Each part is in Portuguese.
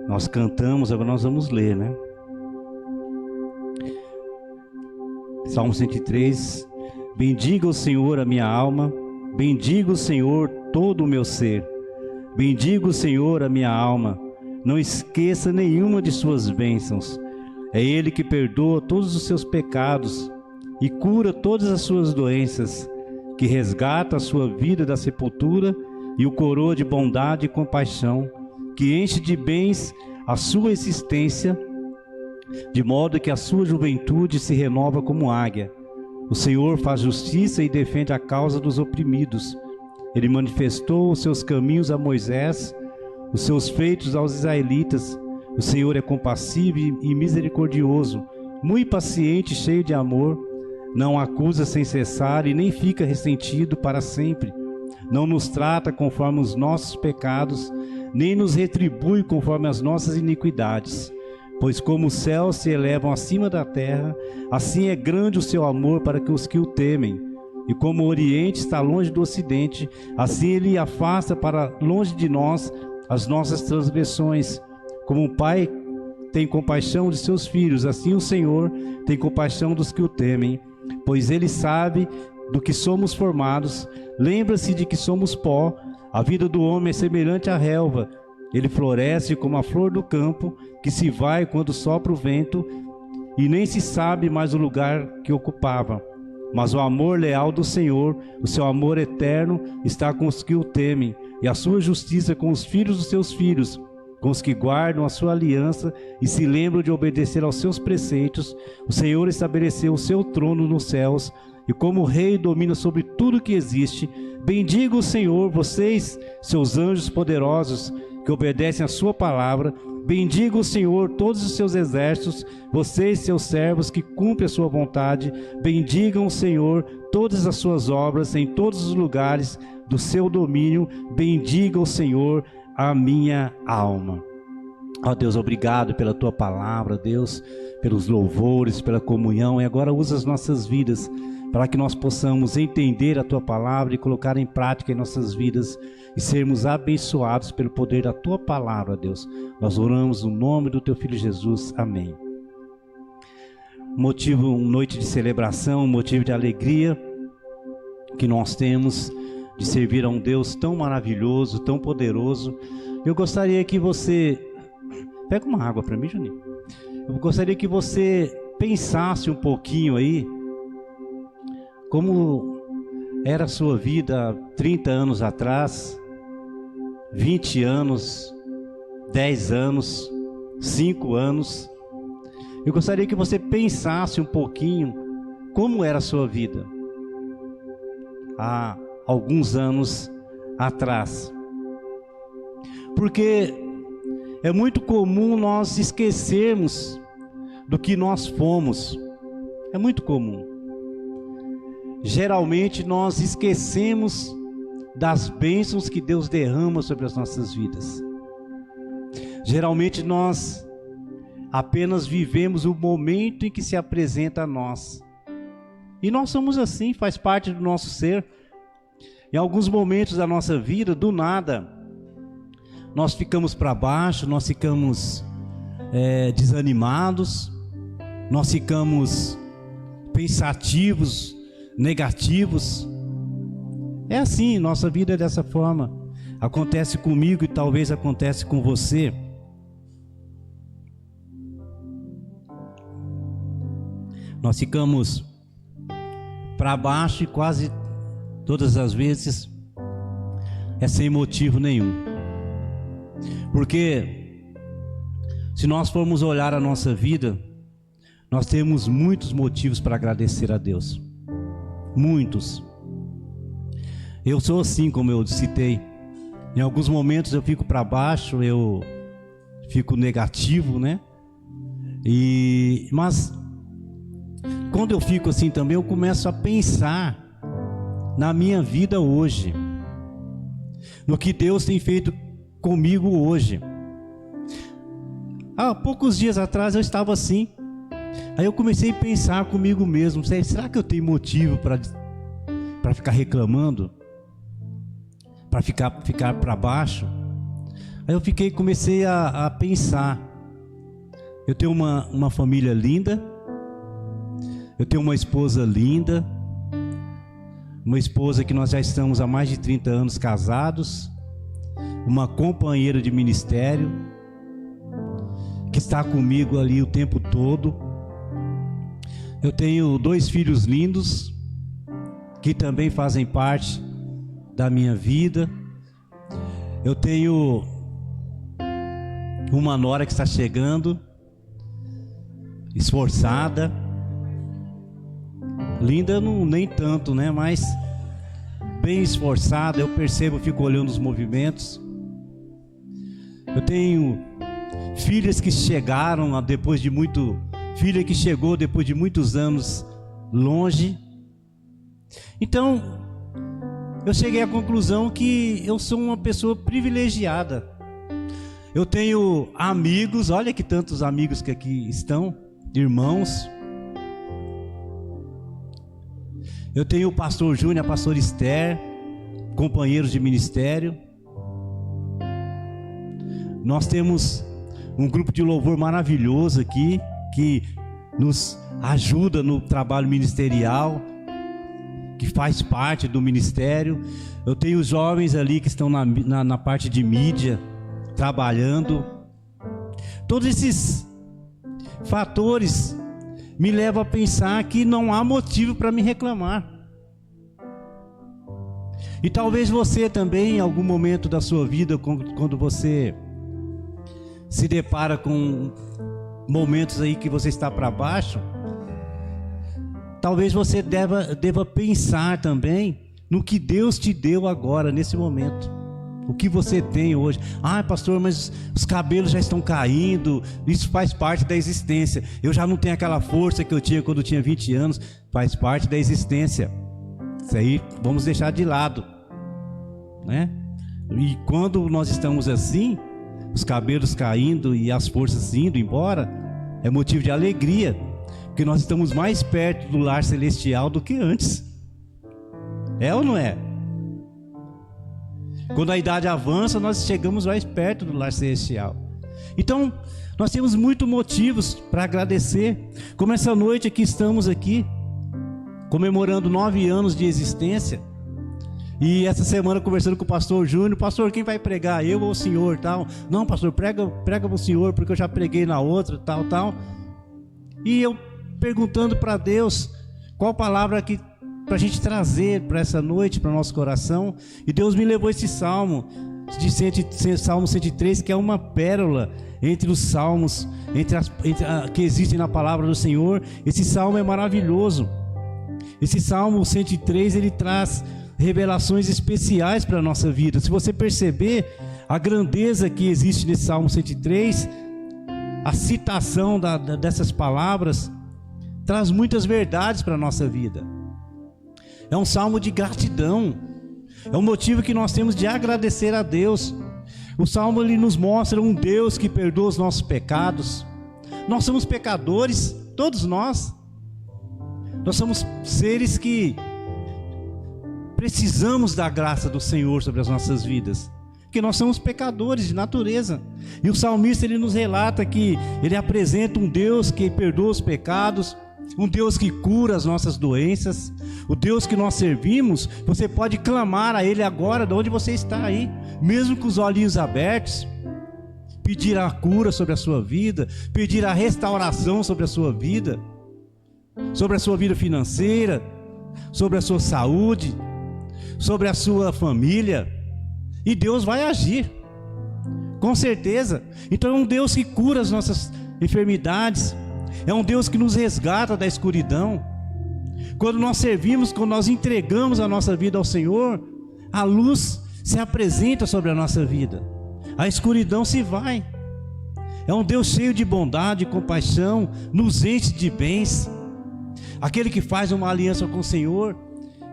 Nós cantamos, agora nós vamos ler, né? Salmo 103. Bendiga o Senhor a minha alma, bendiga o Senhor todo o meu ser. Bendiga o Senhor a minha alma, não esqueça nenhuma de suas bênçãos. É Ele que perdoa todos os seus pecados e cura todas as suas doenças, que resgata a sua vida da sepultura e o coroa de bondade e compaixão, que enche de bens a sua existência, de modo que a sua juventude se renova como águia. O Senhor faz justiça e defende a causa dos oprimidos. Ele manifestou os seus caminhos a Moisés, os seus feitos aos israelitas. O Senhor é compassivo e misericordioso, muito paciente e cheio de amor. Não acusa sem cessar e nem fica ressentido para sempre. Não nos trata conforme os nossos pecados, nem nos retribui conforme as nossas iniquidades. Pois como os céus se elevam acima da terra, assim é grande o seu amor para os que o temem. E como o Oriente está longe do Ocidente, assim Ele afasta para longe de nós as nossas transgressões. Como o Pai tem compaixão de seus filhos, assim o Senhor tem compaixão dos que o temem. Pois Ele sabe do que somos formados, lembra-se de que somos pó. A vida do homem é semelhante à relva. Ele floresce como a flor do campo, que se vai quando sopra o vento, e nem se sabe mais o lugar que ocupava. Mas o amor leal do Senhor, o seu amor eterno, está com os que o temem, e a sua justiça com os filhos dos seus filhos, com os que guardam a sua aliança e se lembram de obedecer aos seus preceitos. O Senhor estabeleceu o seu trono nos céus, e como rei domina sobre tudo que existe. Bendiga o Senhor, vocês, seus anjos poderosos, que obedecem a sua palavra. Bendiga o Senhor todos os seus exércitos, vocês, seus servos, que cumprem a sua vontade. Bendigam o Senhor todas as suas obras em todos os lugares do seu domínio. Bendiga o Senhor a minha alma. Ó Deus, obrigado pela tua palavra, Deus, pelos louvores, pela comunhão. E agora usa as nossas vidas para que nós possamos entender a tua palavra e colocar em prática em nossas vidas e sermos abençoados pelo poder da tua palavra, Deus. Nós oramos no nome do teu filho Jesus. Amém. Motivo, uma noite de celebração, um motivo de alegria que nós temos de servir a um Deus tão maravilhoso, tão poderoso. Eu gostaria que você... Pega uma água para mim, Juninho. Eu gostaria que você pensasse um pouquinho aí como era a sua vida há 30 anos atrás, 20 anos, 10 anos, 5 anos. Eu gostaria que você pensasse um pouquinho como era a sua vida há alguns anos atrás. Porque é muito comum nós esquecermos do que nós fomos. É muito comum. Geralmente nós esquecemos das bênçãos que Deus derrama sobre as nossas vidas. Geralmente nós apenas vivemos o momento em que se apresenta a nós. E nós somos assim, faz parte do nosso ser. Em alguns momentos da nossa vida, do nada, nós ficamos para baixo, nós ficamos desanimados, nós ficamos pensativos, negativos. É assim, nossa vida é dessa forma. Acontece comigo e talvez acontece com você. Nós ficamos para baixo e quase todas as vezes é sem motivo nenhum. Porque se nós formos olhar a nossa vida, nós temos muitos motivos para agradecer a Deus. Muitos. Eu sou assim, como eu citei. Em alguns momentos eu fico para baixo, eu fico negativo, né? Mas quando eu fico assim também, eu começo a pensar na minha vida hoje, no que Deus tem feito comigo hoje. Há poucos dias atrás eu estava assim. Aí eu comecei a pensar comigo mesmo: será que eu tenho motivo para ficar reclamando? Para ficar para baixo? Aí eu comecei a pensar. Eu tenho uma família linda, eu tenho uma esposa linda, uma esposa que nós já estamos há mais de 30 anos casados, uma companheira de ministério, que está comigo ali o tempo todo. Eu tenho 2 filhos lindos, que também fazem parte da minha vida. Eu tenho uma nora que está chegando, esforçada, linda nem tanto, né? Mas bem esforçada, eu percebo, fico olhando os movimentos. Eu tenho filhas que chegaram filha que chegou depois de muitos anos longe. Então, eu cheguei à conclusão que eu sou uma pessoa privilegiada. Eu tenho amigos, olha que tantos amigos que aqui estão, irmãos. Eu tenho o pastor Júnior, a pastora Esther, companheiros de ministério. Nós temos um grupo de louvor maravilhoso aqui, que nos ajuda no trabalho ministerial, que faz parte do ministério. Eu tenho os jovens ali que estão na parte de mídia, trabalhando. Todos esses fatores me levam a pensar que não há motivo para me reclamar. E talvez você também, em algum momento da sua vida, quando você se depara com momentos aí que você está para baixo, talvez você deva pensar também no que Deus te deu agora, nesse momento. O que você tem hoje. Ah, pastor, mas os cabelos já estão caindo. Isso faz parte da existência. Eu já não tenho aquela força que eu tinha quando eu tinha 20 anos. Faz parte da existência. Isso aí vamos deixar de lado, né? E quando nós estamos assim, os cabelos caindo e as forças indo embora, é motivo de alegria, porque nós estamos mais perto do lar celestial do que antes. É ou não é? Quando a idade avança, nós chegamos mais perto do lar celestial. Então, nós temos muitos motivos para agradecer. Como essa noite aqui estamos aqui, comemorando 9 anos de existência. E essa semana conversando com o pastor Júnior, pastor, quem vai pregar? Eu ou o senhor? Tal. Não, pastor, prega o senhor, porque eu já preguei na outra, tal. E eu perguntando para Deus, qual palavra que para a gente trazer para essa noite, para o nosso coração. E Deus me levou esse salmo, Salmo 103, que é uma pérola entre os salmos, que existem na palavra do Senhor. Esse salmo é maravilhoso. Esse Salmo 103, ele traz revelações especiais para a nossa vida. Se você perceber a grandeza que existe nesse Salmo 103, a citação dessas palavras traz muitas verdades para a nossa vida. É um salmo de gratidão. É um motivo que nós temos de agradecer a Deus. O salmo ele nos mostra um Deus que perdoa os nossos pecados. Nós somos pecadores, todos nós. Nós somos seres que precisamos da graça do Senhor sobre as nossas vidas, porque nós somos pecadores de natureza. E o salmista ele nos relata que ele apresenta um Deus que perdoa os pecados, um Deus que cura as nossas doenças. O Deus que nós servimos, você pode clamar a Ele agora, de onde você está aí, mesmo com os olhinhos abertos, pedir a cura sobre a sua vida, pedir a restauração sobre a sua vida financeira, sobre a sua saúde, sobre a sua família, e Deus vai agir, com certeza. Então é um Deus que cura as nossas enfermidades, é um Deus que nos resgata da escuridão. Quando nós servimos, quando nós entregamos a nossa vida ao Senhor, a luz se apresenta sobre a nossa vida, a escuridão se vai. É um Deus cheio de bondade e compaixão, nos enche de bens. Aquele que faz uma aliança com o Senhor,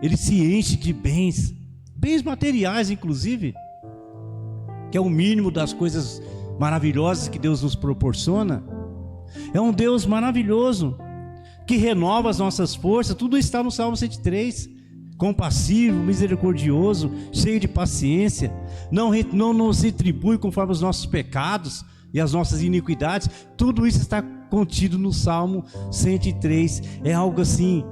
ele se enche de bens materiais inclusive, que é o mínimo das coisas maravilhosas que Deus nos proporciona. É um Deus maravilhoso, que renova as nossas forças. Tudo está no Salmo 103, compassivo, misericordioso, cheio de paciência, não nos retribui conforme os nossos pecados e as nossas iniquidades. Tudo isso está contido no Salmo 103. É algo assim,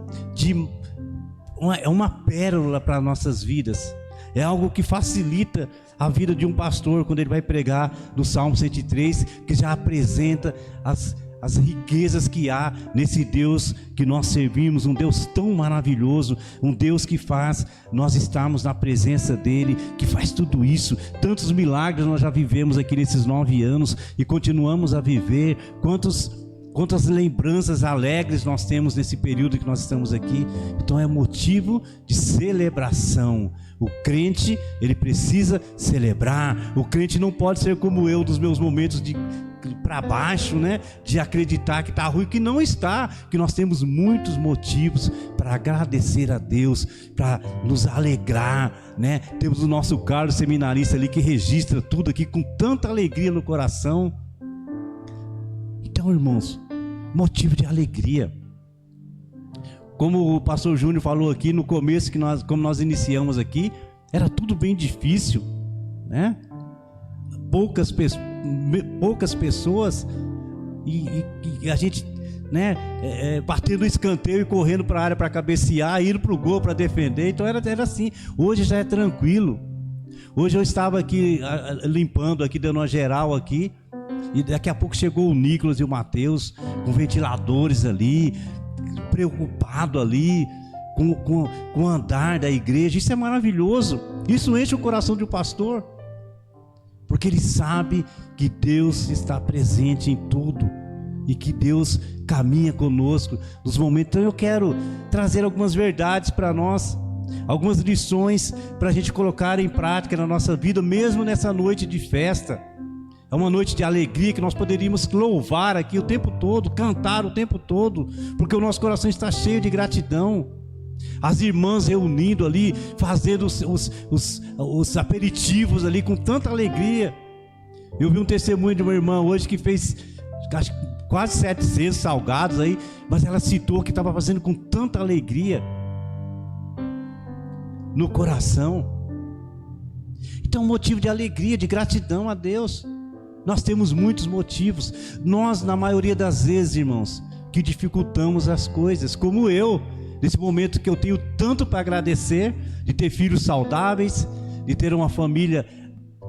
é uma pérola para nossas vidas. É algo que facilita a vida de um pastor quando ele vai pregar no Salmo 103, que já apresenta as riquezas que há nesse Deus que nós servimos, um Deus tão maravilhoso, um Deus que faz nós estarmos na presença dele, que faz tudo isso. Tantos milagres nós já vivemos aqui nesses 9 anos e continuamos a viver. Quantas lembranças alegres nós temos nesse período que nós estamos aqui. Então é motivo de celebração. O crente, ele precisa celebrar. O crente não pode ser como eu, dos meus momentos de para baixo, né? De acreditar que está ruim, que não está, que nós temos muitos motivos para agradecer a Deus, para nos alegrar, né? Temos o nosso Carlos seminarista ali que registra tudo aqui com tanta alegria no coração. Então, irmãos, motivo de alegria. Como o pastor Júnior falou aqui no começo, como nós iniciamos aqui, era tudo bem difícil, né? Poucas pessoas e a gente, né, batendo no escanteio e correndo para a área para cabecear, indo para o gol para defender. Então era assim. Hoje já é tranquilo. Hoje eu estava aqui limpando aqui, dando uma geral aqui, e daqui a pouco chegou o Nicolas e o Mateus com ventiladores ali, preocupado ali com o andar da igreja. Isso é maravilhoso. Isso enche o coração de um pastor, porque ele sabe que Deus está presente em tudo e que Deus caminha conosco nos momentos. Então eu quero trazer algumas verdades para nós, algumas lições para a gente colocar em prática na nossa vida, mesmo nessa noite de festa. É uma noite de alegria que nós poderíamos louvar aqui o tempo todo, cantar o tempo todo, porque o nosso coração está cheio de gratidão. As irmãs reunindo ali, fazendo os aperitivos ali com tanta alegria. Eu vi um testemunho de uma irmã hoje que fez quase 700 salgados aí, mas ela citou que estava fazendo com tanta alegria no coração. Então, motivo de alegria, de gratidão a Deus. Nós temos muitos motivos. Nós, na maioria das vezes, irmãos, que dificultamos as coisas, como eu, nesse momento que eu tenho tanto para agradecer, de ter filhos saudáveis, de ter uma família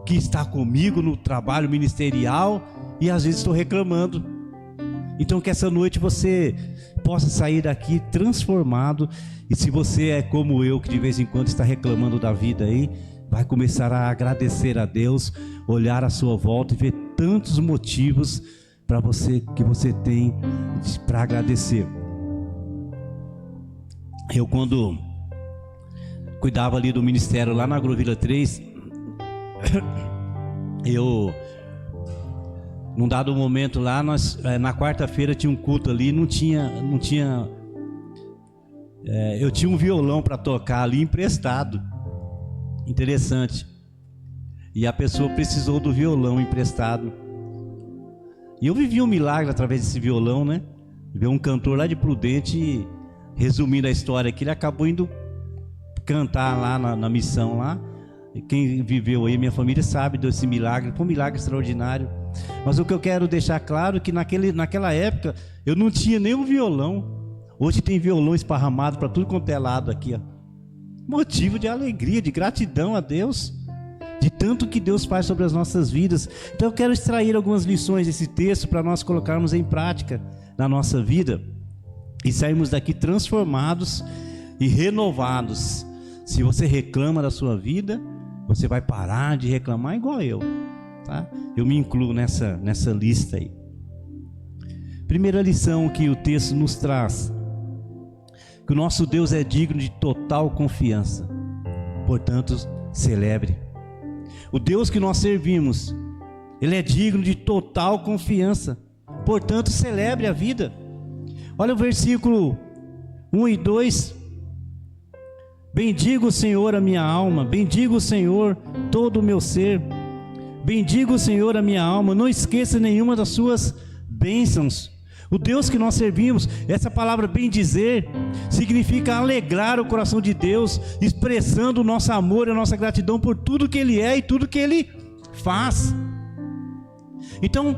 que está comigo no trabalho ministerial, e às vezes estou reclamando. Então que essa noite você possa sair daqui transformado. E se você é como eu, que de vez em quando está reclamando da vida aí, vai começar a agradecer a Deus, olhar à sua volta e ver tantos motivos para você, que você tem para agradecer. Eu, quando cuidava ali do ministério lá na Agrovila 3, eu, num dado momento lá, na quarta-feira tinha um culto ali, eu tinha um violão para tocar ali emprestado. Interessante. E a pessoa precisou do violão emprestado. E eu vivi um milagre através desse violão, né? Ver um cantor lá de Prudente, resumindo a história aqui, ele acabou indo cantar lá na missão lá. E quem viveu aí, minha família, sabe desse milagre. Foi um milagre extraordinário. Mas o que eu quero deixar claro é que naquela época eu não tinha nem um violão. Hoje tem violão esparramado para tudo quanto é lado aqui, ó. Motivo de alegria, de gratidão a Deus, de tanto que Deus faz sobre as nossas vidas. Então eu quero extrair algumas lições desse texto para nós colocarmos em prática na nossa vida e sairmos daqui transformados e renovados. Se você reclama da sua vida, você vai parar de reclamar igual eu, tá? Eu me incluo nessa lista aí. Primeira lição que o texto nos traz: que o nosso Deus é digno de total confiança, portanto, celebre. O Deus que nós servimos, Ele é digno de total confiança, portanto, celebre a vida. Olha o versículo 1 e 2. Bendiga o Senhor a minha alma, bendiga o Senhor todo o meu ser, bendiga o Senhor a minha alma, não esqueça nenhuma das suas bênçãos, O Deus que nós servimos, essa palavra bendizer, significa alegrar o coração de Deus, expressando o nosso amor e a nossa gratidão por tudo que Ele é e tudo que Ele faz. Então,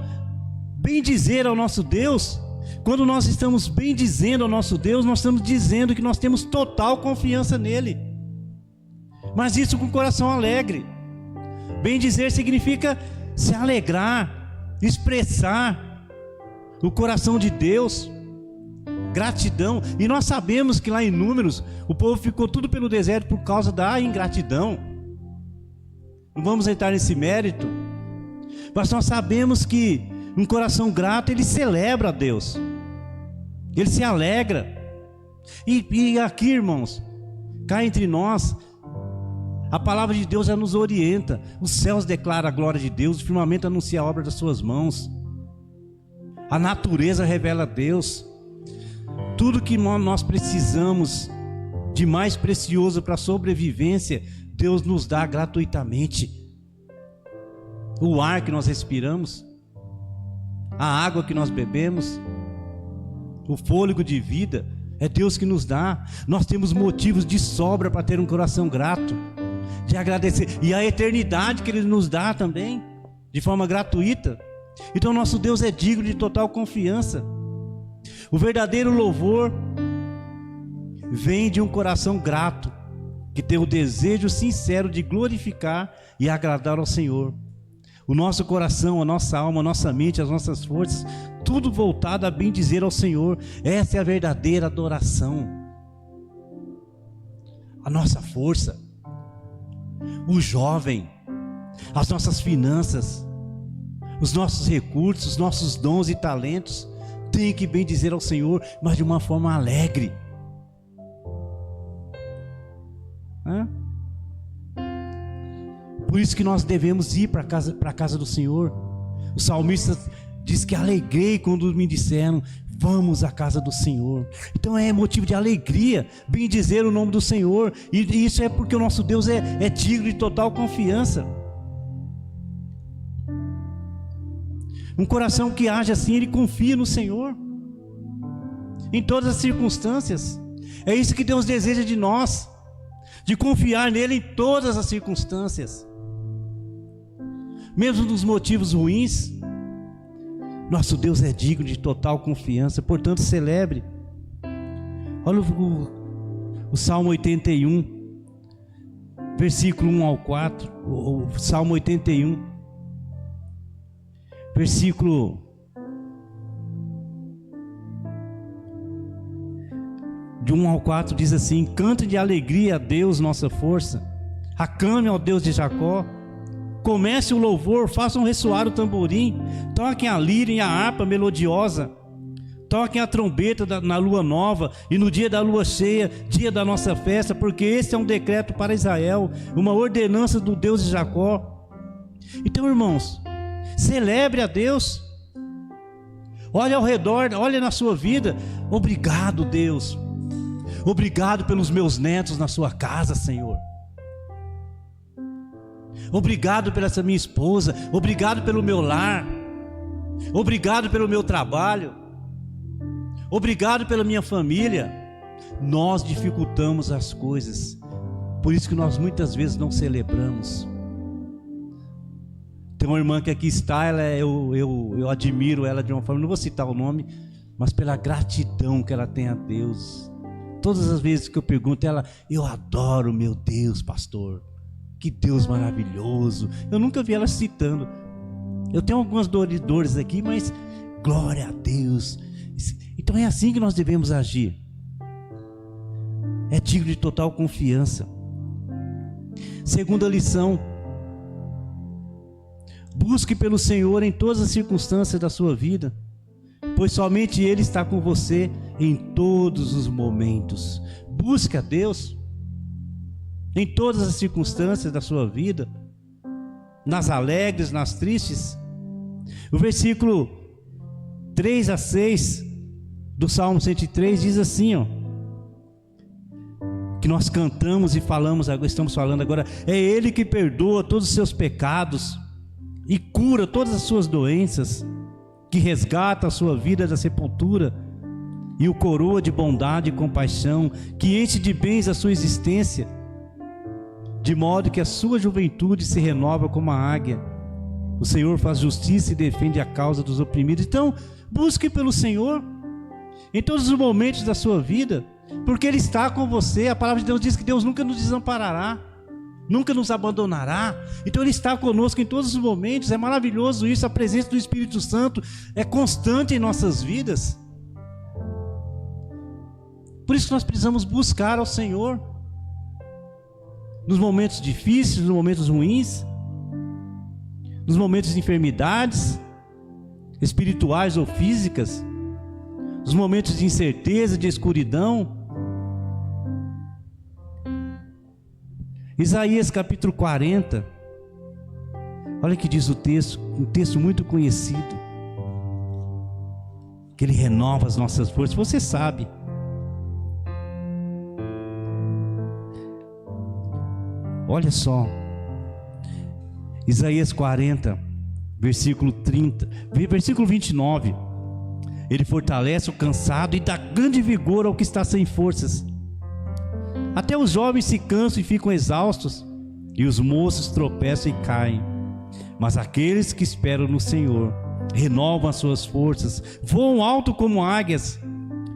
bendizer ao nosso Deus, quando nós estamos bendizendo ao nosso Deus, nós estamos dizendo que nós temos total confiança nele, mas isso com o coração alegre. Bendizer significa se alegrar, expressar o coração de Deus, gratidão. E nós sabemos que lá em Números, o povo ficou tudo pelo deserto por causa da ingratidão. Não vamos entrar nesse mérito, mas nós sabemos que um coração grato, ele celebra a Deus, ele se alegra. E aqui, irmãos, cá entre nós, a palavra de Deus já nos orienta. Os céus declaram a glória de Deus, o firmamento anuncia a obra das suas mãos. A natureza revela a Deus. Tudo que nós precisamos de mais precioso para a sobrevivência, Deus nos dá gratuitamente. O ar que nós respiramos, a água que nós bebemos, o fôlego de vida, é Deus que nos dá. Nós temos motivos de sobra para ter um coração grato, de agradecer. E a eternidade que Ele nos dá também, de forma gratuita. Então nosso Deus é digno de total confiança. O verdadeiro louvor vem de um coração grato, que tem o desejo sincero de glorificar e agradar ao Senhor. O nosso coração, a nossa alma, a nossa mente, as nossas forças, tudo voltado a bendizer ao Senhor. Essa é a verdadeira adoração. A nossa força, o jovem, as nossas finanças, os nossos recursos, os nossos dons e talentos, tem que bendizer ao Senhor, mas de uma forma alegre. Por isso que nós devemos ir para a casa do Senhor. O salmista diz que alegrei quando me disseram, vamos à casa do Senhor. Então é motivo de alegria bendizer o nome do Senhor, e isso é porque o nosso Deus é digno de total confiança. Um coração que age assim, ele confia no Senhor em todas as circunstâncias. É isso que Deus deseja de nós, de confiar nele em todas as circunstâncias, mesmo nos motivos ruins. Nosso Deus é digno de total confiança, portanto celebre. Olha o Salmo 81, versículo 1 ao 4, o Salmo 81, versículo de 1 ao 4 diz assim: cante de alegria a Deus nossa força, aclame ao Deus de Jacó, comece o louvor, façam ressoar o tamborim, toquem a lira e a harpa melodiosa, toquem a trombeta na lua nova e no dia da lua cheia, dia da nossa festa, porque esse é um decreto para Israel, uma ordenança do Deus de Jacó. Então, irmãos, celebre a Deus. Olhe ao redor, olhe na sua vida. Obrigado, Deus. Obrigado pelos meus netos na sua casa, Senhor. Obrigado pela essa minha esposa. Obrigado pelo meu lar. Obrigado pelo meu trabalho. Obrigado pela minha família. Nós dificultamos as coisas, por isso que nós muitas vezes não celebramos. Tem uma irmã que aqui está, eu admiro ela de uma forma, não vou citar o nome, mas pela gratidão que ela tem a Deus. Todas as vezes que eu pergunto ela, eu adoro meu Deus, pastor, que Deus maravilhoso. Eu nunca vi ela citando. Eu tenho algumas dores aqui, mas glória a Deus. Então é assim que nós devemos agir. É digno de total confiança. Segunda lição: busque pelo Senhor em todas as circunstâncias da sua vida, pois somente Ele está com você em todos os momentos. Busque a Deus em todas as circunstâncias da sua vida, nas alegres, nas tristes. O versículo 3 a 6 do Salmo 103 diz assim, que nós cantamos e falamos, estamos falando agora: é Ele que perdoa todos os seus pecados e cura todas as suas doenças. que resgata a sua vida da sepultura e o coroa de bondade e compaixão, que enche de bens a sua existência, de modo que a sua juventude se renova como a águia. O Senhor faz justiça e defende a causa dos oprimidos. Então, busque pelo Senhor em todos os momentos da sua vida, porque Ele está com você. A palavra de Deus diz que Deus nunca nos desamparará, nunca nos abandonará. Então Ele está conosco em todos os momentos. É maravilhoso isso. A presença do Espírito Santo é constante em nossas vidas. Por isso que nós precisamos buscar ao Senhor nos momentos difíceis, nos momentos ruins, nos momentos de enfermidades espirituais ou físicas, nos momentos de incerteza, de escuridão. Isaías capítulo 40, olha o que diz o texto, um texto muito conhecido, que Ele renova as nossas forças. Você sabe. Olha só, Isaías 40, versículo 30, versículo 29. Ele fortalece o cansado e dá grande vigor ao que está sem forças. Até os jovens se cansam e ficam exaustos, e os moços tropeçam e caem. Mas aqueles que esperam no Senhor renovam as suas forças, voam alto como águias,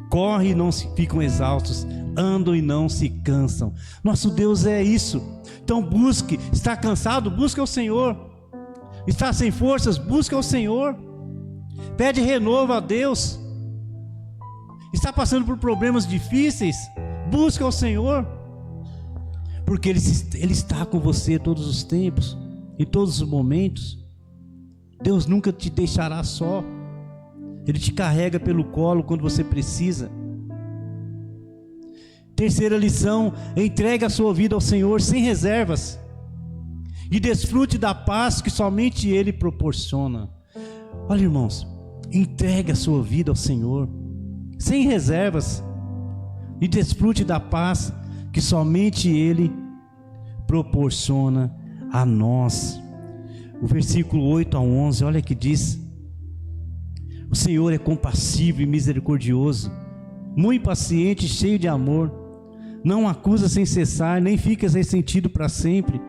correm e não se ficam exaustos, andam e não se cansam. Nosso Deus é isso. Então busque. Está cansado? Busque ao Senhor. Está sem forças? Busque ao Senhor. Pede renovo a Deus. Está passando por problemas difíceis? Busque ao Senhor, porque Ele está com você todos os tempos, em todos os momentos. Deus nunca te deixará só. Ele te carrega pelo colo quando você precisa. Terceira lição: entregue a sua vida ao Senhor sem reservas e desfrute da paz que somente Ele proporciona. Olha, irmãos, entregue a sua vida ao Senhor sem reservas e desfrute da paz que somente Ele proporciona a nós. O versículo 8 a 11, olha que diz: o Senhor é compassivo e misericordioso, muito paciente e cheio de amor, não acusa sem cessar, nem fica ressentido para sempre,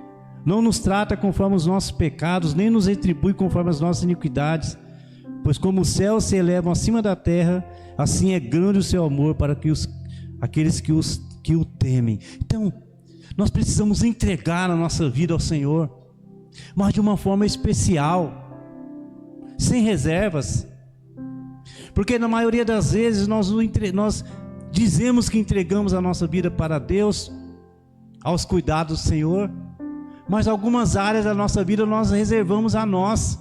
não nos trata conforme os nossos pecados, nem nos retribui conforme as nossas iniquidades. Pois como os céus se elevam acima da terra, assim é grande o seu amor para aqueles que o temem. Então, nós precisamos entregar a nossa vida ao Senhor, mas de uma forma especial, sem reservas, porque na maioria das vezes nós dizemos que entregamos a nossa vida para Deus, aos cuidados do Senhor, mas algumas áreas da nossa vida nós reservamos a nós.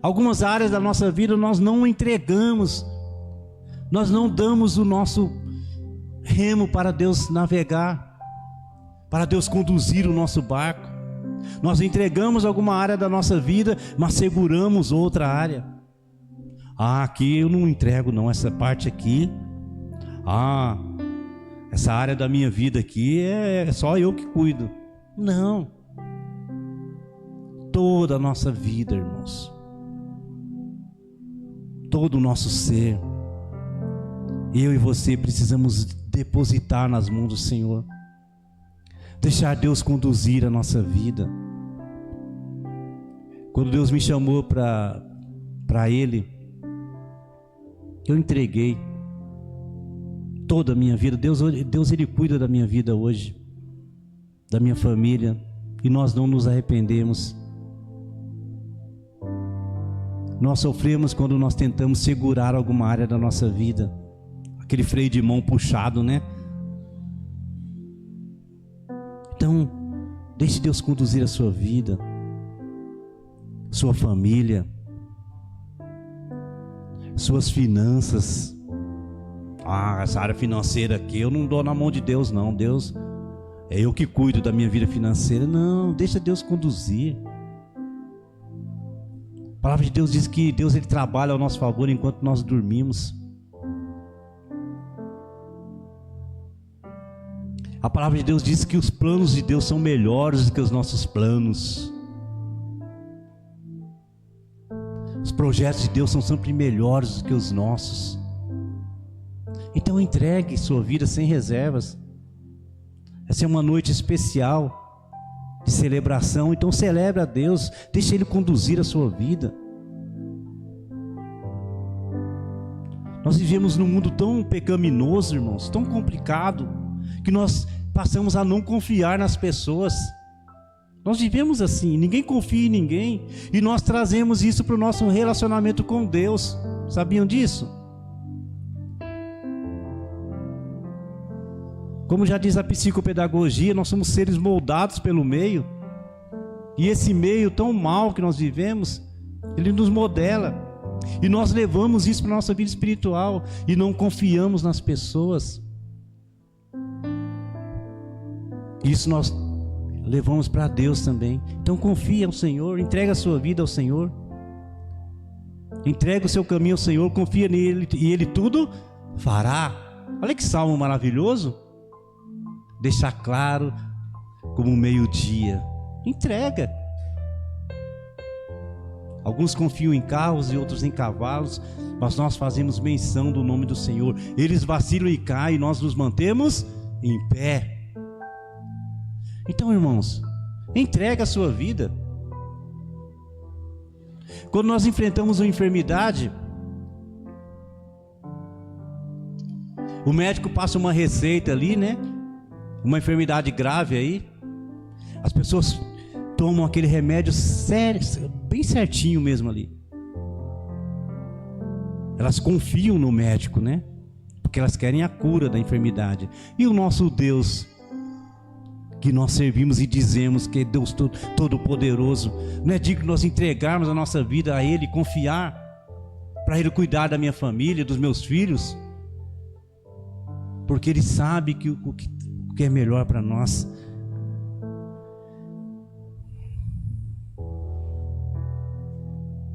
Algumas áreas da nossa vida nós não entregamos, nós não damos o nosso remo para Deus navegar, para Deus conduzir o nosso barco. Nós entregamos alguma área da nossa vida, mas seguramos outra área. Aqui eu não entrego não, essa parte aqui, essa área da minha vida aqui é só eu que cuido. Não, toda a nossa vida, irmãos, todo o nosso ser, eu e você precisamos depositar nas mãos do Senhor, deixar Deus conduzir a nossa vida. Quando Deus me chamou para Ele, eu entreguei toda a minha vida. Deus Ele cuida da minha vida hoje, da minha família, e nós não nos arrependemos. Nós sofremos quando nós tentamos segurar alguma área da nossa vida, aquele freio de mão puxado, né? Então, deixe Deus conduzir a sua vida, sua família, suas finanças. Essa área financeira aqui eu não dou na mão de Deus não. Deus, é eu que cuido da minha vida financeira. Não, deixa Deus conduzir. A palavra de Deus diz que Deus Ele trabalha ao nosso favor enquanto nós dormimos. A palavra de Deus diz que os planos de Deus são melhores do que os nossos planos. Os projetos de Deus são sempre melhores do que os nossos. Então entregue sua vida sem reservas. Essa é uma noite especial de celebração. Então celebre a Deus, deixe Ele conduzir a sua vida. Nós vivemos num mundo tão pecaminoso, irmãos, tão complicado, que nós passamos a não confiar nas pessoas. Nós vivemos assim, ninguém confia em ninguém, e nós trazemos isso para o nosso relacionamento com Deus. Sabiam disso? Como já diz a psicopedagogia, nós somos seres moldados pelo meio, e esse meio tão mal que nós vivemos, ele nos modela, e nós levamos isso para a nossa vida espiritual, e não confiamos nas pessoas. Isso nós levamos para Deus também. Então confia ao Senhor, entrega a sua vida ao Senhor, entrega o seu caminho ao Senhor, confia nele e Ele tudo fará. Olha que salmo maravilhoso. Deixar claro como meio-dia. Entrega. Alguns confiam em carros e outros em cavalos, mas nós fazemos menção do nome do Senhor. Eles vacilam e caem, e nós nos mantemos em pé. Então, irmãos, entrega a sua vida. Quando nós enfrentamos uma enfermidade, o médico passa uma receita ali, né? Uma enfermidade grave aí. As pessoas tomam aquele remédio sério, bem certinho mesmo ali. Elas confiam no médico, né? Porque elas querem a cura da enfermidade. E o nosso Deus, que nós servimos e dizemos que é Deus Todo-Poderoso, não é digno nós entregarmos a nossa vida a Ele, confiar, para Ele cuidar da minha família, dos meus filhos, porque Ele sabe que o que é melhor para nós.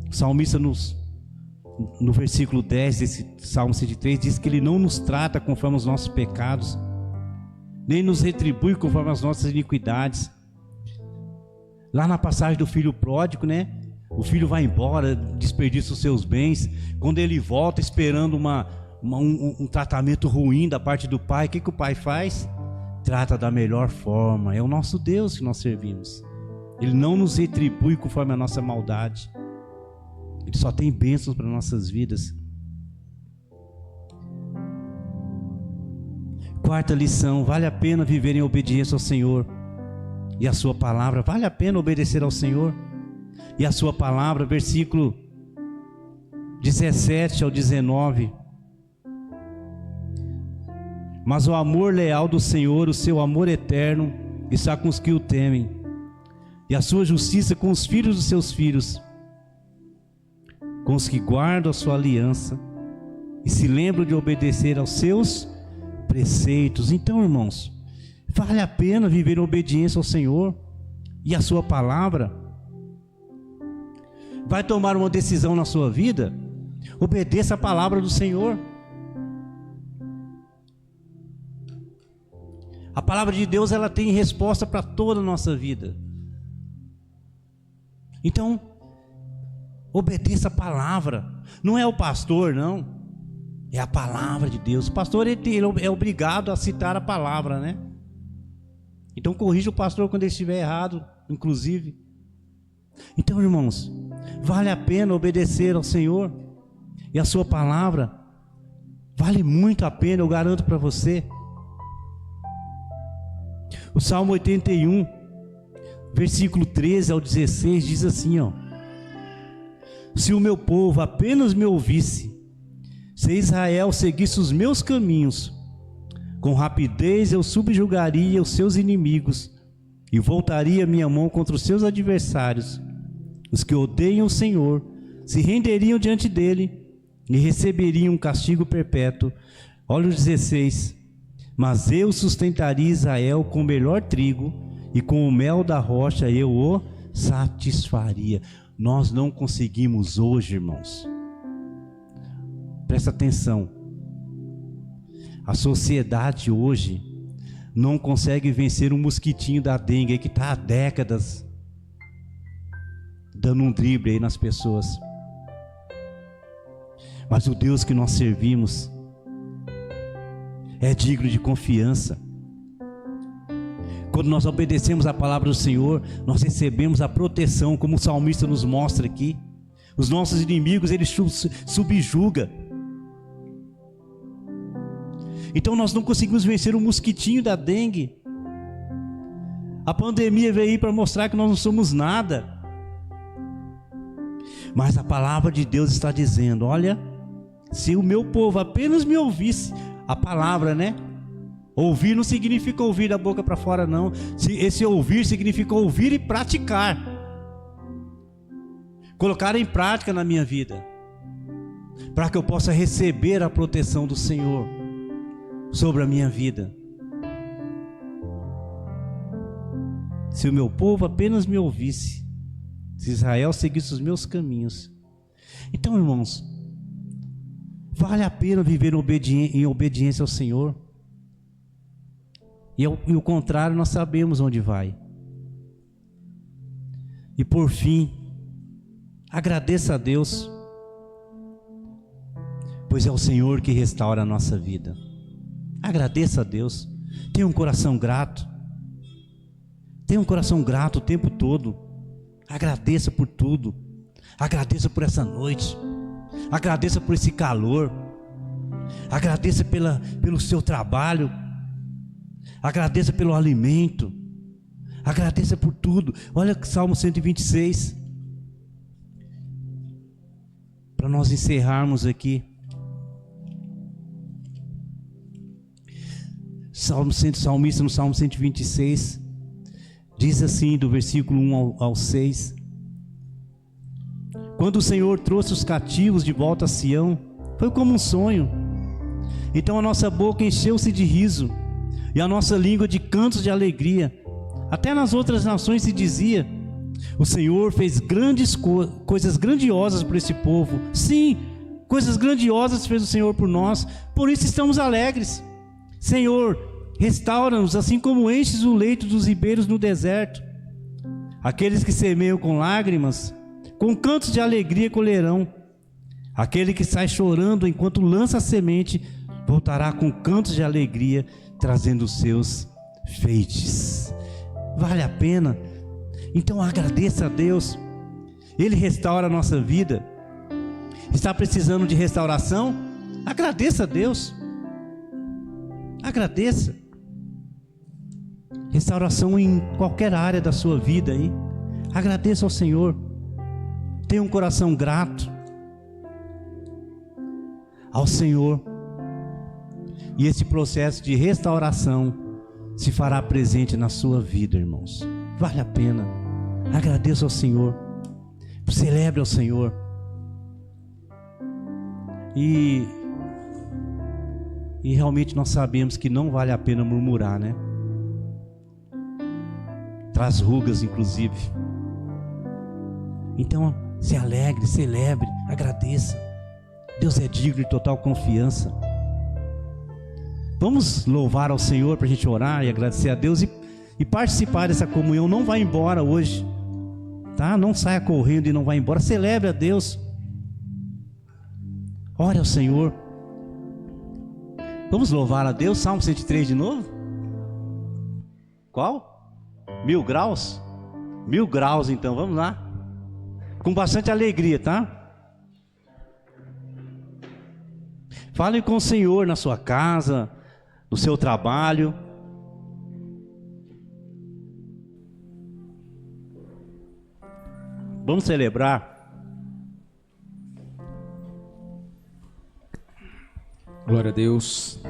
O salmista no versículo 10 desse Salmo 103 diz que Ele não nos trata conforme os nossos pecados, nem nos retribui conforme as nossas iniquidades. Lá na passagem do filho pródigo, né? O filho vai embora, desperdiça os seus bens. Quando ele volta esperando um tratamento ruim da parte do pai, o que o pai faz? Trata da melhor forma. É o nosso Deus que nós servimos. Ele não nos retribui conforme a nossa maldade. Ele só tem bênçãos para nossas vidas. Quarta lição: vale a pena viver em obediência ao Senhor e a sua palavra. Vale a pena obedecer ao Senhor e a sua palavra. Versículo 17 ao 19. Mas o amor leal do Senhor, o seu amor eterno, está com os que o temem, e a sua justiça com os filhos dos seus filhos, com os que guardam a sua aliança e se lembram de obedecer aos seus preceitos. Então, irmãos, vale a pena viver em obediência ao Senhor e à sua palavra. Vai tomar uma decisão na sua vida? Obedeça a palavra do Senhor. A palavra de Deus, ela tem resposta para toda a nossa vida. Então, obedeça a palavra. Não é o pastor, não. É a palavra de Deus. O pastor ele é obrigado a citar a palavra, né? Então corrija o pastor quando ele estiver errado, inclusive. Então, irmãos, vale a pena obedecer ao Senhor e a sua palavra. Vale muito a pena, eu garanto para você. O Salmo 81, versículo 13 ao 16 diz assim, ó: se o meu povo apenas me ouvisse, se Israel seguisse os meus caminhos, com rapidez eu subjugaria os seus inimigos e voltaria minha mão contra os seus adversários. Os que odeiam o Senhor se renderiam diante dele e receberiam um castigo perpétuo. Olha o 16: mas eu sustentaria Israel com o melhor trigo, e com o mel da rocha eu o satisfaria. Nós não conseguimos hoje, irmãos. Presta atenção. A sociedade hoje não consegue vencer um mosquitinho da dengue que está há décadas dando um drible aí nas pessoas. Mas o Deus que nós servimos é digno de confiança. Quando nós obedecemos a palavra do Senhor, nós recebemos a proteção, como o salmista nos mostra aqui. Os nossos inimigos, Ele subjuga. Então nós não conseguimos vencer o mosquitinho da dengue. A pandemia veio aí para mostrar que nós não somos nada. Mas a palavra de Deus está dizendo: olha, se o meu povo apenas me ouvisse, a palavra, né? Ouvir não significa ouvir da boca para fora, não. Esse ouvir significa ouvir e praticar. Colocar em prática na minha vida, para que eu possa receber a proteção do Senhor sobre a minha vida. Se o meu povo apenas me ouvisse, se Israel seguisse os meus caminhos. Então, irmãos, vale a pena viver em obediência ao Senhor. E o contrário, nós sabemos onde vai. E por fim, agradeça a Deus, pois é o Senhor que restaura a nossa vida. Agradeça a Deus. Tenha um coração grato. Tenha um coração grato o tempo todo. Agradeça por tudo. Agradeça por essa noite. Agradeça por esse calor. Agradeça pelo seu trabalho. Agradeça pelo alimento. Agradeça por tudo. Olha Salmo 126. Para nós encerrarmos aqui. Salmista no Salmo 126. Diz assim, do versículo 1 ao 6. Quando o Senhor trouxe os cativos de volta a Sião, foi como um sonho. Então a nossa boca encheu-se de riso, e a nossa língua de cantos de alegria. Até nas outras nações se dizia: o Senhor fez coisas grandiosas por esse povo. Sim, coisas grandiosas fez o Senhor por nós, por isso estamos alegres. Senhor, restaura-nos, assim como enches o leito dos ribeiros no deserto. Aqueles que semeiam com lágrimas, com cantos de alegria colherão. Aquele que sai chorando enquanto lança a semente, voltará com cantos de alegria, trazendo os seus feixes. Vale a pena. Então agradeça a Deus. Ele restaura a nossa vida. Está precisando de restauração? Agradeça a Deus. Agradeça. Restauração em qualquer área da sua vida aí. Agradeça ao Senhor. Tenha um coração grato ao Senhor. E esse processo de restauração se fará presente na sua vida, irmãos. Vale a pena. Agradeça ao Senhor. Celebre ao Senhor. E realmente nós sabemos que não vale a pena murmurar, né? Traz rugas, inclusive. Então, se alegre, celebre, agradeça. Deus é digno de total confiança. Vamos louvar ao Senhor para a gente orar e agradecer a Deus e participar dessa comunhão. Não vá embora hoje, tá? Não saia correndo e não vá embora. Celebre a Deus. Ore ao Senhor. Vamos louvar a Deus. Salmo 103 de novo. Qual? 1000 graus? 1000 graus, então, vamos lá. Com bastante alegria, tá? Fale com o Senhor na sua casa, no seu trabalho. Vamos celebrar. Glória a Deus.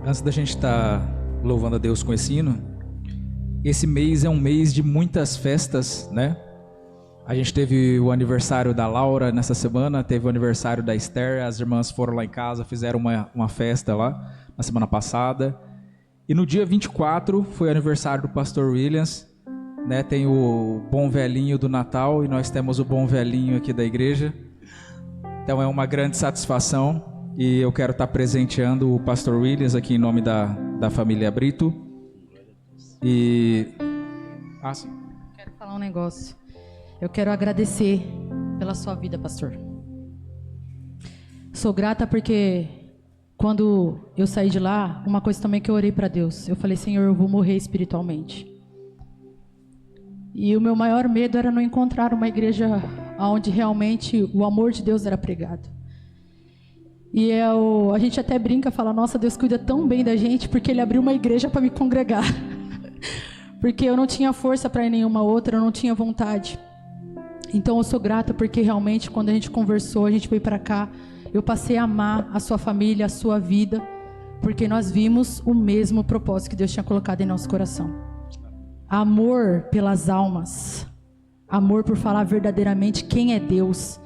Antes da gente estar louvando a Deus com esse hino, esse mês é um mês de muitas festas, né? A gente teve o aniversário da Laura nessa semana, teve o aniversário da Esther, as irmãs foram lá em casa, fizeram uma festa lá na semana passada. E no dia 24 foi o aniversário do pastor Williams, né? Tem o bom velhinho do Natal e nós temos o bom velhinho aqui da igreja. Então é uma grande satisfação e eu quero estar presenteando o pastor Williams aqui em nome da família Brito. E... sim. Quero falar um negócio. Eu quero agradecer pela sua vida, pastor. Sou grata porque quando eu saí de lá, uma coisa também que eu orei para Deus. Eu falei, Senhor, eu vou morrer espiritualmente. E o meu maior medo era não encontrar uma igreja onde realmente o amor de Deus era pregado. E a gente até brinca, fala, nossa, Deus cuida tão bem da gente porque Ele abriu uma igreja para me congregar. Porque eu não tinha força para ir nenhuma outra, eu não tinha vontade. Então eu sou grata porque realmente quando a gente conversou, a gente veio para cá, eu passei a amar a sua família, a sua vida, porque nós vimos o mesmo propósito que Deus tinha colocado em nosso coração. Amor pelas almas, amor por falar verdadeiramente quem é Deus.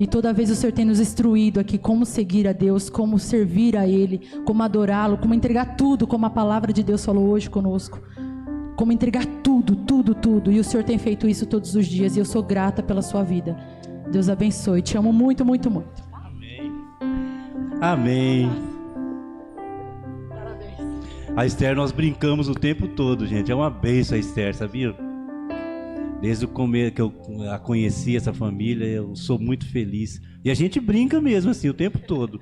E toda vez o Senhor tem nos instruído aqui como seguir a Deus, como servir a Ele, como adorá-lo, como entregar tudo, como a palavra de Deus falou hoje conosco. Como entregar tudo, tudo, tudo. E o Senhor tem feito isso todos os dias. E eu sou grata pela sua vida. Deus abençoe. Te amo muito, muito, muito. Amém. Amém. Parabéns. A Esther nós brincamos o tempo todo, gente. É uma bênção a Esther, sabia? Desde o começo que eu a conheci, essa família, eu sou muito feliz. E a gente brinca mesmo assim o tempo todo.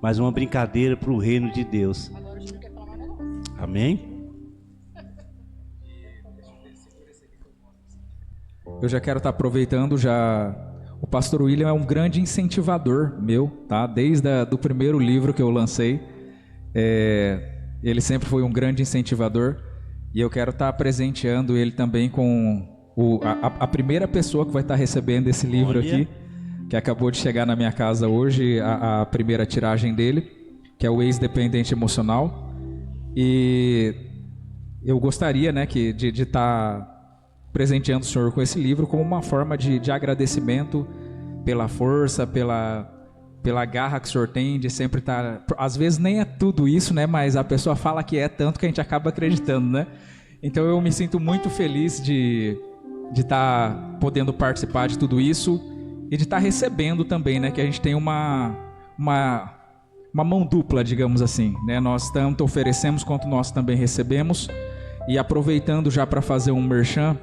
Mas uma brincadeira para o reino de Deus. Agora o Júnior quer falar mais negócio. Amém? Eu já quero estar aproveitando, o pastor William é um grande incentivador meu, tá? Desde do primeiro livro que eu lancei, ele sempre foi um grande incentivador e eu quero estar presenteando ele também com a primeira pessoa que vai estar recebendo esse livro aqui, que acabou de chegar na minha casa hoje, a primeira tiragem dele, que é o Ex-Dependente Emocional. E eu gostaria, né, de estar presenteando o senhor com esse livro como uma forma de agradecimento pela força, pela garra que o senhor tem de sempre estar... Às vezes nem é tudo isso, né? Mas a pessoa fala que é tanto que a gente acaba acreditando, né? Então eu me sinto muito feliz de estar podendo participar de tudo isso e de estar recebendo também, né? Que a gente tem uma mão dupla, digamos assim, né? Nós tanto oferecemos quanto nós também recebemos. E aproveitando já para fazer um merchan,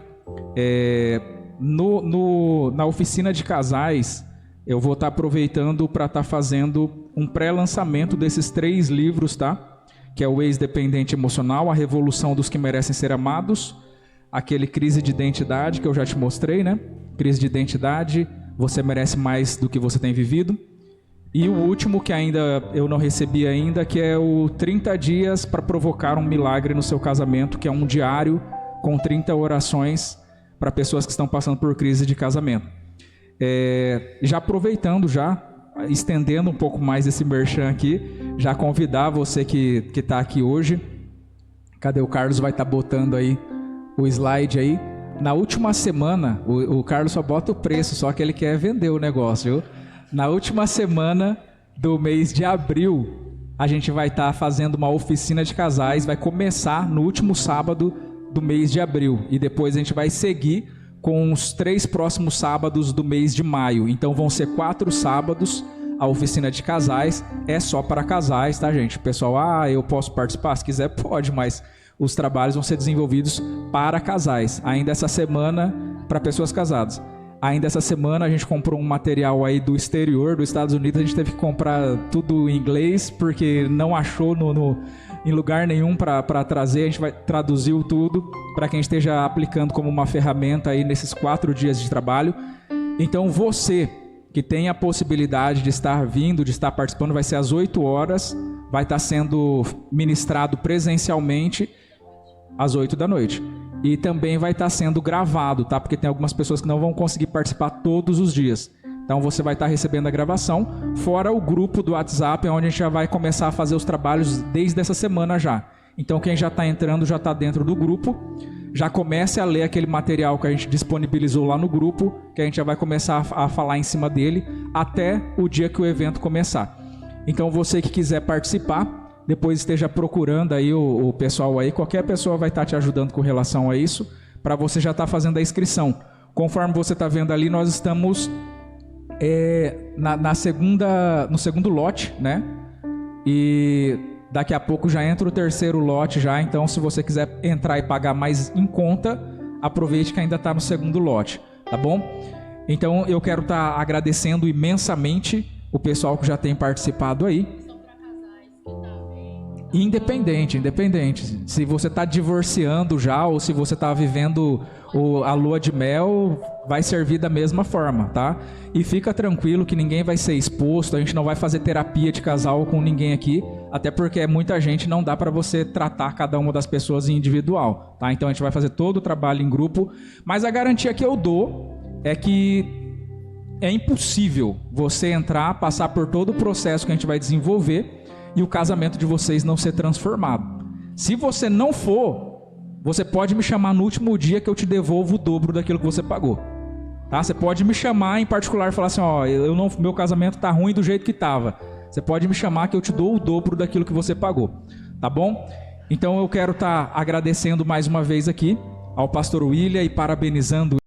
na oficina de casais, eu vou estar aproveitando para estar fazendo um pré-lançamento desses 3 livros, tá? Que é o Ex-Dependente Emocional, A Revolução dos que Merecem Ser Amados, aquele Crise de Identidade que eu já te mostrei, né? Crise de Identidade, Você Merece Mais do que Você Tem Vivido. E o último que ainda eu não recebi ainda, que é o 30 Dias para Provocar um Milagre no Seu Casamento, que é um diário com 30 orações para pessoas que estão passando por crise de casamento. Já aproveitando, estendendo um pouco mais esse merchan aqui, já convidar você que está aqui hoje. Cadê o Carlos? Vai estar botando aí o slide aí. Na última semana, o Carlos só bota o preço, só que ele quer vender o negócio, viu? Na última semana do mês de abril, a gente vai estar fazendo uma oficina de casais, vai começar no último sábado do mês de abril e depois a gente vai seguir com os 3 próximos sábados do mês de maio. Então vão ser 4 sábados a oficina de casais, é só para casais, tá, gente? O pessoal, eu posso participar? Se quiser pode, mas os trabalhos vão ser desenvolvidos para casais. Ainda essa semana, para pessoas casadas. Ainda essa semana a gente comprou um material aí do exterior, dos Estados Unidos. A gente teve que comprar tudo em inglês, porque não achou em lugar nenhum para trazer. A gente vai traduzir tudo para que a gente esteja aplicando como uma ferramenta aí nesses 4 dias de trabalho. Então você que tem a possibilidade de estar vindo, de estar participando, vai ser às 8 horas, vai estar sendo ministrado presencialmente às 8 da noite. E também vai estar sendo gravado, tá? Porque tem algumas pessoas que não vão conseguir participar todos os dias. Então você vai estar recebendo a gravação, fora o grupo do WhatsApp, onde a gente já vai começar a fazer os trabalhos desde essa semana já. Então quem já está entrando já está dentro do grupo, já comece a ler aquele material que a gente disponibilizou lá no grupo, que a gente já vai começar a falar em cima dele até o dia que o evento começar. Então você que quiser participar, depois esteja procurando aí o pessoal aí, qualquer pessoa vai estar te ajudando com relação a isso, para você já estar fazendo a inscrição. Conforme você está vendo ali, nós estamos no segundo lote, né? E daqui a pouco já entra o 3º lote já, então se você quiser entrar e pagar mais em conta, aproveite que ainda está no 2º lote, tá bom? Então eu quero estar agradecendo imensamente o pessoal que já tem participado aí. Independente. Se você está divorciando já ou se você está vivendo a lua de mel, vai servir da mesma forma, tá? E fica tranquilo que ninguém vai ser exposto, a gente não vai fazer terapia de casal com ninguém aqui, até porque muita gente, não dá para você tratar cada uma das pessoas em individual, tá? Então a gente vai fazer todo o trabalho em grupo, mas a garantia que eu dou é que é impossível você entrar, passar por todo o processo que a gente vai desenvolver e o casamento de vocês não ser transformado. Se você não for, você pode me chamar no último dia que eu te devolvo o dobro daquilo que você pagou. Tá? Você pode me chamar em particular e falar assim, ó, meu casamento tá ruim do jeito que tava. Você pode me chamar que eu te dou o dobro daquilo que você pagou. Tá bom? Então eu quero estar agradecendo mais uma vez aqui ao pastor William e parabenizando